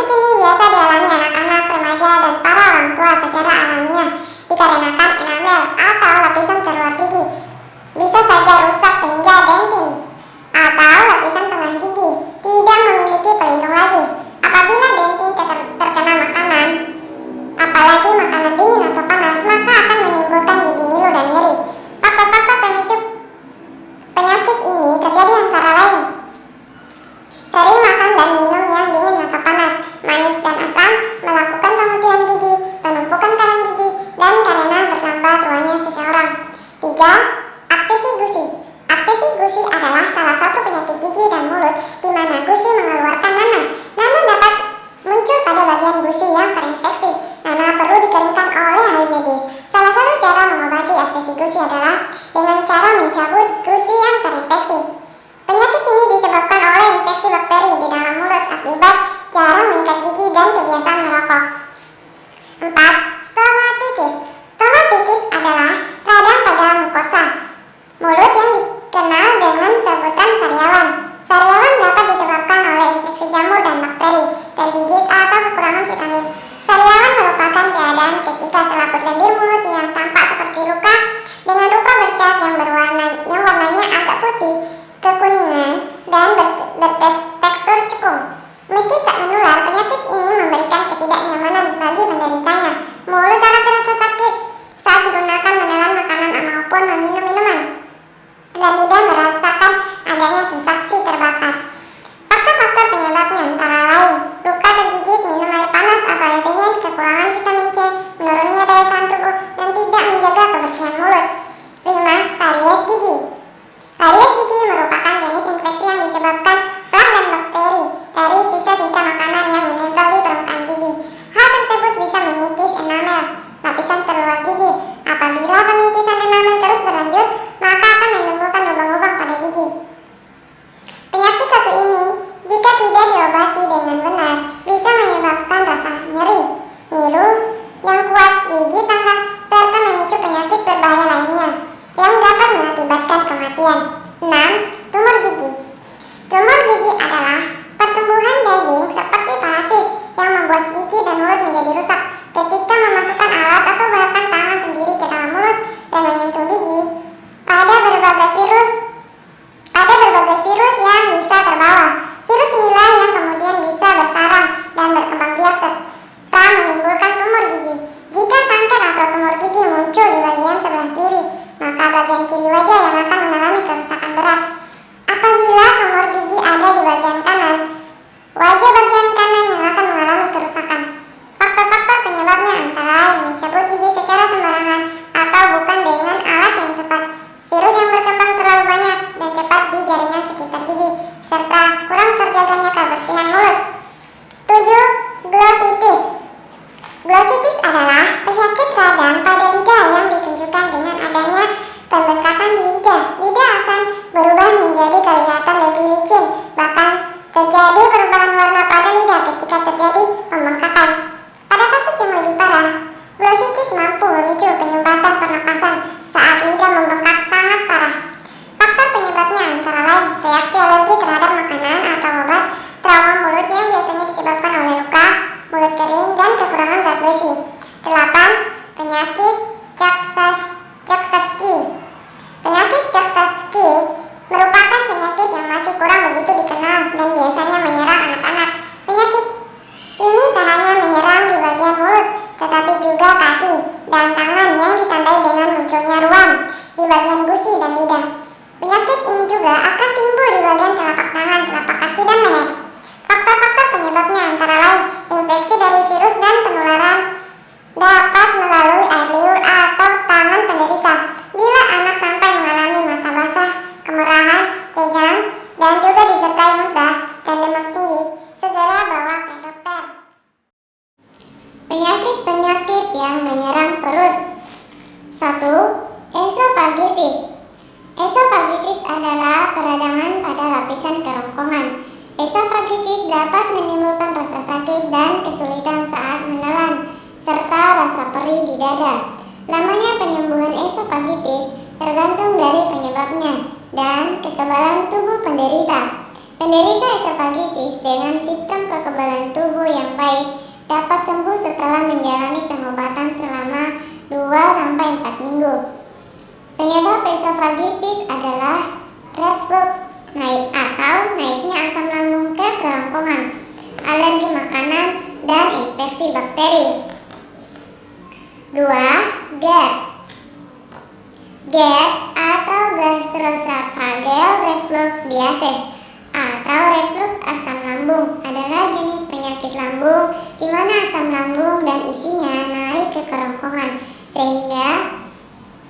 Penyakit ini biasa dialami anak-anak, remaja, dan para orang tua secara alamiah dikarenakan enamel atau lapisan terluar gigi bisa saja rusak sehingga dentin atau lapisan tengah gigi tidak memiliki pelindung lagi. Apabila dentin terkena makanan, apalagi makanan dingin atau panas, maka akan menimbulkan gigi ngilu dan nyeri. Faktor-faktor pemicu penyakit ini terjadi antara lain sering makan dan minum yang dingin atau panas, manis dan asam, melakukan pemutihan gigi, penumpukan karang gigi, dan karena bertambah tuanya seseorang. 3. Absesi gusi. Absesi gusi adalah salah satu penyakit gigi dan mulut di mana gusi mengeluarkan nanah. Nanah dapat muncul pada bagian gusi yang terinfeksi. Nanah perlu dikeringkan oleh ahli medis. Salah satu cara mengobati absesi gusi adalah dengan cara mencabut gusi yang terinfeksi. Penyakit ini disebabkan oleh infeksi bakteri di dalam mulut akibat jarang mengikat gigi dan kebiasaan merokok. 4. Stomatitis. Stomatitis adalah radang pada mukosa mulut yang dikenal dengan sebutan sariawan. Sariawan dapat disebabkan oleh infeksi jamur dan bakteri, tergigit atau kekurangan vitamin. Sariawan merupakan keadaan ketika selaput lendir mulut yang tampak seperti luka dengan luka bercat yang warnanya agak putih, kekuningan, dan bertekstur cekung. Meski tak menular, penyakit ini memberikan ketidaknyamanan bagi penderitanya. Mulut akan terasa sakit saat digunakan menelan makanan maupun meminum minuman, dan lidah merasakan adanya sensasi terbakar. Faktor-faktor penyebabnya antara lain luka tergigit, minum air panas atau air dingin, kekurangan vitamin C, menurunnya daya tahan tubuh, dan tidak menjaga kebersihan mulut. 5. Karies gigi. Karies gigi merupakan jenis infeksi yang disebabkan plak dan bakteri dari sisa-sisa makanan yang menempel di permukaan gigi. Hal tersebut bisa mengikis enamel, lapisan terluar gigi. Apabila pengikisan enamel terus berlanjut, maka akan menimbulkan lubang-lubang pada gigi. Penyakit satu ini, jika tidak diobati dengan benar, bisa menyebabkan rasa nyeri, ngilu yang kuat, gigi tengah, serta memicu penyakit berbahaya lainnya yang dapat mengakibatkan kematian. 6. Tumor gigi. Tumor gigi adalah pertumbuhan daging seperti parasit yang membuat gigi dan mulut menjadi rusak. Ketika memasukkan alat atau bahkan tangan sendiri ke dalam mulut dan menyentuh gigi, ada berbagai virus yang bisa terbawa. Virus inilah yang kemudian bisa bersarang dan berkembang biak serta menimbulkan tumor gigi. Jika kanker atau tumor gigi muncul di bagian sebelah kiri, maka bagian kiri wajah yang akan mengalami kerusakan berat. Apabila tumor gigi ada di bagian kanan, wajah bagian kanan yang akan mengalami kerusakan. Faktor-faktor penyebabnya antara lain mencabut gigi secara sembarangan atau bukan dengan alat yang tepat, virus yang berkembang terlalu banyak dan cepat di jaringan sekitar gigi, serta kurang terjaganya kebersihan mulut. 7. Glossitis. Glossitis adalah penyakit radang pada lidah yang ditunjukkan dengan adanya pembengkakan di lidah. Lidah akan berubah menjadi kelihatan lebih licin, bahkan terjadi perubahan warna pada lidah ketika terjadi pembengkakan. Pada kasus yang lebih parah, glossitis mampu memicu penyumbatan pernapasan saat lidah membengkak sangat parah. Faktor penyebabnya antara lain reaksi alergi terhadap makanan atau obat, trauma mulut yang biasanya disebabkan oleh luka, mulut kering, dan kekurangan zat besi. 8. Penyakit Coxsackie. Penyakit Coxsackie merupakan penyakit yang masih kurang begitu dikenal dan biasanya menyerang anak-anak. Penyakit ini tak hanya menyerang di bagian mulut, tetapi juga kaki dan tangan yang ditandai dengan munculnya ruam di bagian gusi dan lidah. Penyakit ini juga akan timbul di bagian telapak tangan, telapak kaki, dan leher. Faktor-faktor penyebabnya antara lain infeksi dari virus dan penularan dapat melalui air liur atau tangan penderita. Bila anak sampai mengalami mata basah, kemerahan, kejang, dan juga disertai muntah dan demam tinggi, segera bawa ke dokter. Penyakit-penyakit yang menyerang perut. 1. Esofagitis. Esofagitis adalah peradangan pada lapisan kerongkongan. Esofagitis dapat menimbulkan rasa sakit dan kesulitan saat menelan, serta rasa perih di dada. Lamanya penyembuhan esofagitis tergantung dari penyebabnya dan kekebalan tubuh penderita. Penderita esofagitis dengan sistem kekebalan tubuh yang baik dapat sembuh setelah menjalani pengobatan selama 2-4 minggu. Penyebab esofagitis adalah reflux naik atau naiknya asam lambung ke kerongkongan, alergi makanan, dan infeksi bakteri. 2. GERD. GERD atau gastroesophageal reflux disease atau reflux asam lambung adalah jenis penyakit lambung di mana asam lambung dan isinya naik ke kerongkongan sehingga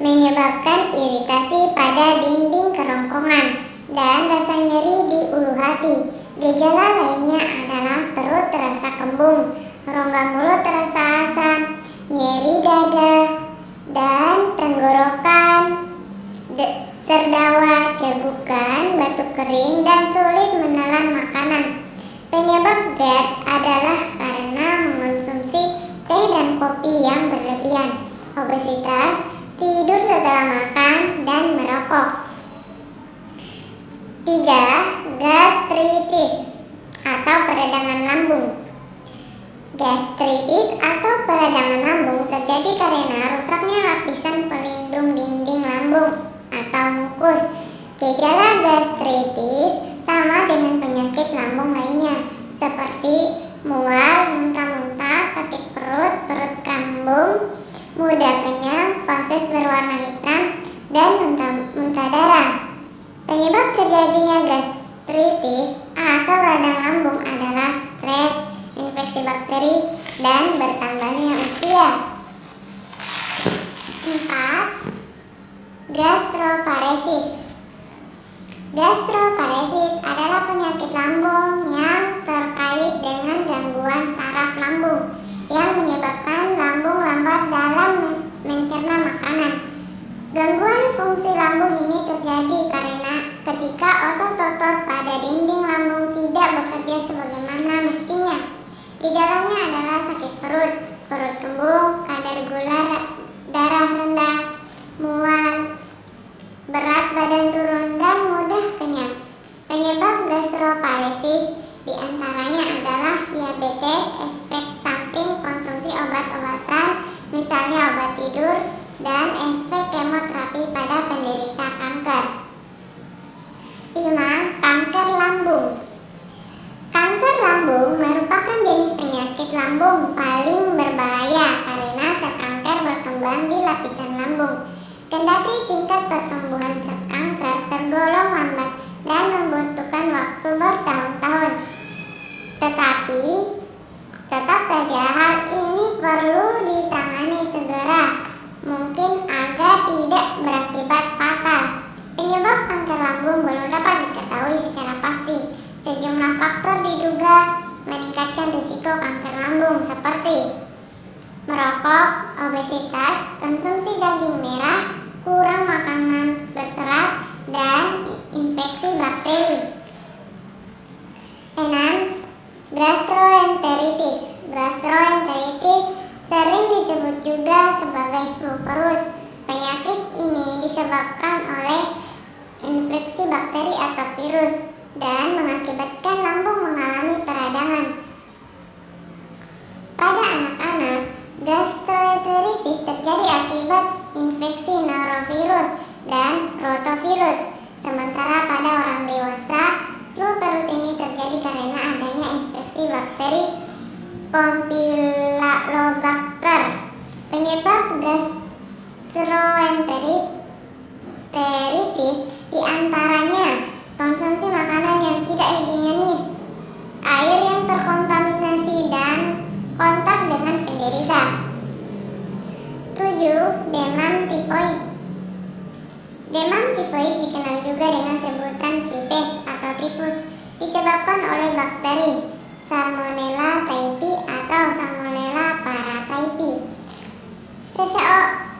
menyebabkan iritasi pada dinding kerongkongan dan rasa nyeri di ulu hati. Gejala lainnya adalah perut terasa kembung, rongga mulut terasa asam, nyeri dada dan tenggorokan, serdawa, cegukan, batuk kering, dan sulit menelan makanan. Penyebab GERD adalah karena mengonsumsi teh dan kopi yang berlebihan, obesitas, tidur setelah makan, dan merokok. 3. Gastritis atau peradangan lambung. Gastritis atau peradangan lambung terjadi karena rusaknya lapisan pelindung dinding lambung atau mukus. Gejala gastritis sama dengan penyakit lambung lainnya seperti mual, muntah-muntah, sakit perut, perut kembung, mudah kenyang, feses berwarna hitam, dan muntah darah. Penyebab terjadinya gastritis atau radang lambung adalah stres, infeksi bakteri, dan bertambahnya usia. 4. Gastroparesis. Gastroparesis adalah penyakit lambung yang terkait dengan gangguan saraf lambung yang menyebabkan lambung lambat dalam mencerna makanan. Gangguan fungsi lambung ini terjadi karena ketika otot-otot pada dinding lambung tidak bekerja sebagaimana mestinya. Gejalanya adalah sakit perut, perut kembung, kadar gula darah rendah, mual, berat badan turun, dan mudah kenyang. Penyebab gastroparesis diantaranya adalah diabetes, efek samping konsumsi obat-obatan, misalnya obat tidur, dan efek kemoterapi pada penderita kanker. 5. Kanker lambung. Kanker lambung merupakan jenis penyakit lambung paling berbahaya karena sel kanker berkembang di lapisan lambung. Kendati tingkat pertumbuhan sel kanker tergolong lambat dan membutuhkan waktu bertahun-tahun, tetapi tetap saja hal ini perlu ditangani segera, mungkin agar tidak berakibat fatal. Penyebab kanker lambung belum dapat diketahui secara pasti. Sejumlah faktor diduga meningkatkan risiko kanker lambung seperti merokok, obesitas, konsumsi daging merah, kurang makanan berserat, dan infeksi bakteri. 6. Gastroenteritis. Gastroenteritis sering disebut juga sebagai flu perut. Penyakit ini disebabkan oleh infeksi bakteri atau virus dan mengakibatkan lambung mengalami peradangan. Pada anak-anak, gastroenteritis terjadi akibat infeksi norovirus dan rotavirus. Sementara pada orang dewasa, flu perut ini terjadi karena adanya infeksi bakteri Campylobacter. Penyebab gastroenteritis diantaranya konsumsi makanan yang tidak higienis, air yang terkontaminasi, dan kontak dengan penderita. 7. Demam tifoid. Demam tifoid dikenal juga dengan sebutan tipes atau tifus, disebabkan oleh bakteri Salmonella typhi atau Salmonella paratyphi.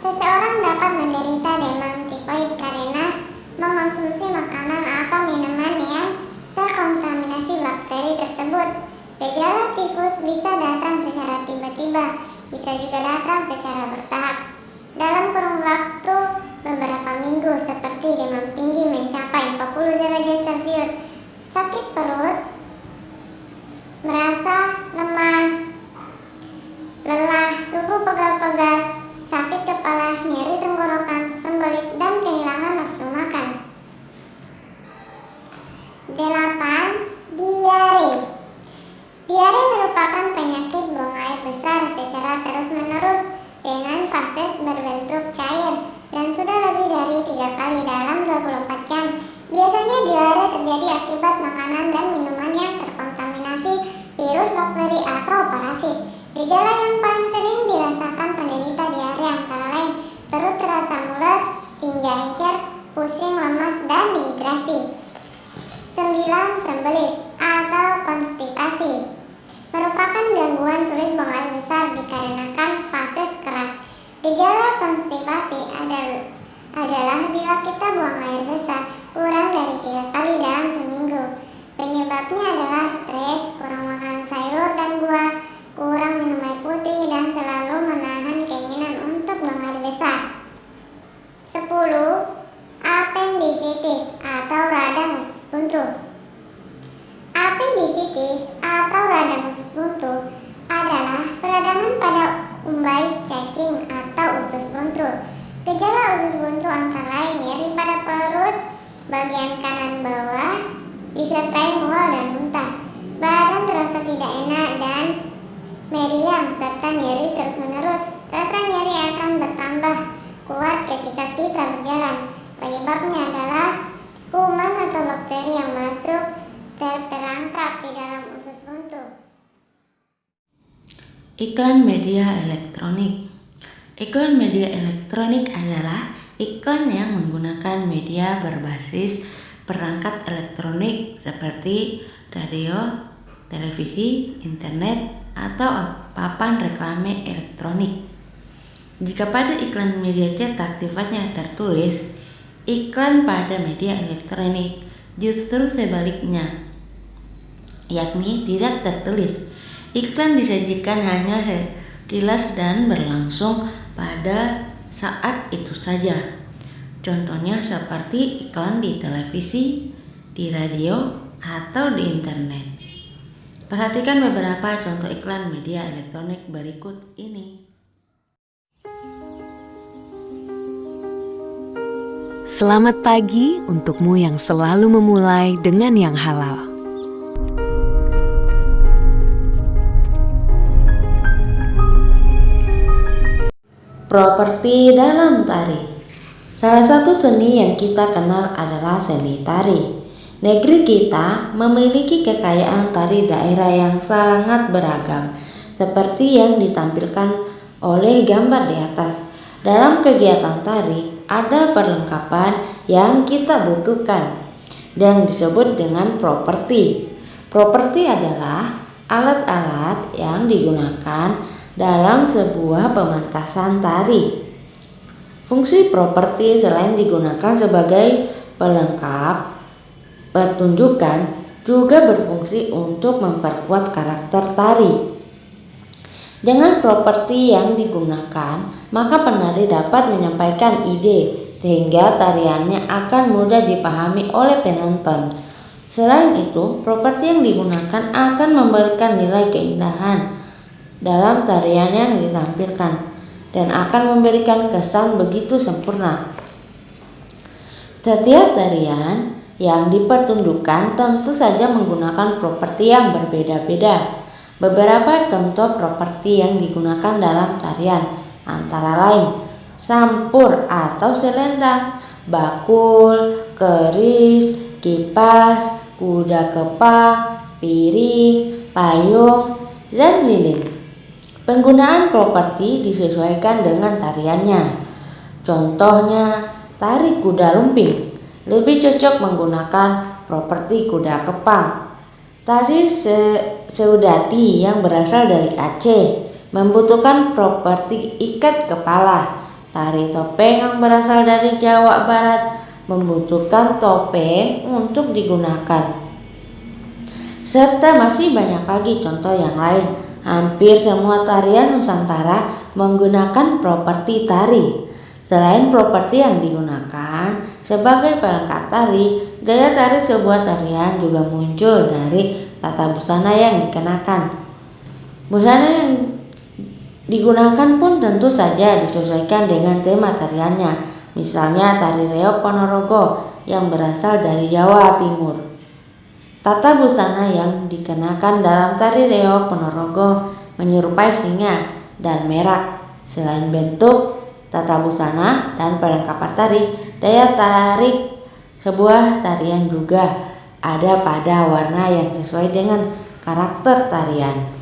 Seseorang dapat menderita demam tifoid karena mengonsumsi makanan atau minuman yang terkontaminasi bakteri tersebut. Gejala tifus bisa datang secara tiba-tiba, bisa juga datang secara bertahap dalam kurun waktu beberapa minggu, seperti demam tinggi mencapai 40 derajat Celcius sakit perut, merasa lemah, lelah, tubuh pegal-pegal, sakit kepala, nyeri tenggorokan, sembelit, dan kehilangan nafsu makan. 8. Diare. Diare merupakan penyakit buang air besar secara terus-menerus dengan fases berbentuk cair dan sudah lebih dari 3 kali dalam 24 jam. Biasanya diare terjadi akibat makanan dan minuman yang terkontaminasi virus, bakteri, atau parasit. Gejala yang paling sering dirasakan penderita diare antara lain perut terasa mules, tinja encer, pusing, lemas, dan dehidrasi. 9. Sembelit atau konstipasi merupakan gangguan sulit buang air besar dikarenakan fases keras. Gejala konstipasi adalah bila kita buang air besar kurang dari 3 kali dalam seminggu. Penyebabnya adalah stres, kurang makan sayur dan buah, kurang minum air putih, dan selalu menahan keinginan untuk buang air besar. 10. Apendisitis atau radang usus buntu. Apendisitis atau radang usus buntu adalah peradangan pada umbai cacing atau usus buntu. Gejala usus buntu antara lain nyeri pada perut bagian kanan bawah, disertai mual dan muntah, badan terasa tidak enak dan meriang, serta nyeri terus-menerus. Rasa nyeri akan bertambah kuat ketika kita berjalan. Penyebabnya adalah kuman atau bakteri yang masuk terperangkap di dalam usus buntu. Iklan media elektronik. Iklan media elektronik adalah iklan yang menggunakan media berbasis perangkat elektronik seperti radio, televisi, internet, atau papan reklame elektronik. Jika pada iklan media cetak sifatnya tertulis, iklan pada media elektronik justru sebaliknya, yakni tidak tertulis. Iklan disajikan hanya sekilas dan berlangsung pada saat itu saja. Contohnya seperti iklan di televisi, di radio, atau di internet. Perhatikan beberapa contoh iklan media elektronik berikut ini. Selamat pagi untukmu yang selalu memulai dengan yang halal. Properti dalam tari. Salah satu seni yang kita kenal adalah seni tari. Negeri kita memiliki kekayaan tari daerah yang sangat beragam, seperti yang ditampilkan oleh gambar di atas. Dalam kegiatan tari, ada perlengkapan yang kita butuhkan yang disebut dengan properti. Properti adalah alat-alat yang digunakan dalam sebuah pementasan tari. Fungsi properti selain digunakan sebagai pelengkap pertunjukan, juga berfungsi untuk memperkuat karakter tari. Dengan properti yang digunakan, maka penari dapat menyampaikan ide sehingga tariannya akan mudah dipahami oleh penonton. Selain itu, properti yang digunakan akan memberikan nilai keindahan dalam tarian yang ditampilkan dan akan memberikan kesan begitu sempurna. Setiap tarian yang dipertunjukkan tentu saja menggunakan properti yang berbeda-beda. Beberapa contoh properti yang digunakan dalam tarian antara lain sampur atau selendang, bakul, keris, kipas, kuda kepang, piring, payung, dan lilin. Penggunaan properti disesuaikan dengan tariannya. Contohnya, tari kuda lumping lebih cocok menggunakan properti kuda kepang. Tari seudati yang berasal dari Aceh membutuhkan properti ikat kepala. Tari topeng yang berasal dari Jawa Barat membutuhkan topeng untuk digunakan. Serta masih banyak lagi contoh yang lain. Hampir semua tarian Nusantara menggunakan properti tari. Selain properti yang digunakan, Sebagai pelengkap tari, gaya tarik sebuah tarian juga muncul dari tata busana yang dikenakan. Busana yang digunakan pun tentu saja disesuaikan dengan tema tariannya. Misalnya tari reog Ponorogo yang berasal dari Jawa Timur. Tata busana yang dikenakan dalam tari reog Ponorogo menyerupai singa dan merak. Selain bentuk, tata busana, dan perlengkapan tari, daya tarik sebuah tarian juga ada pada warna yang sesuai dengan karakter tarian.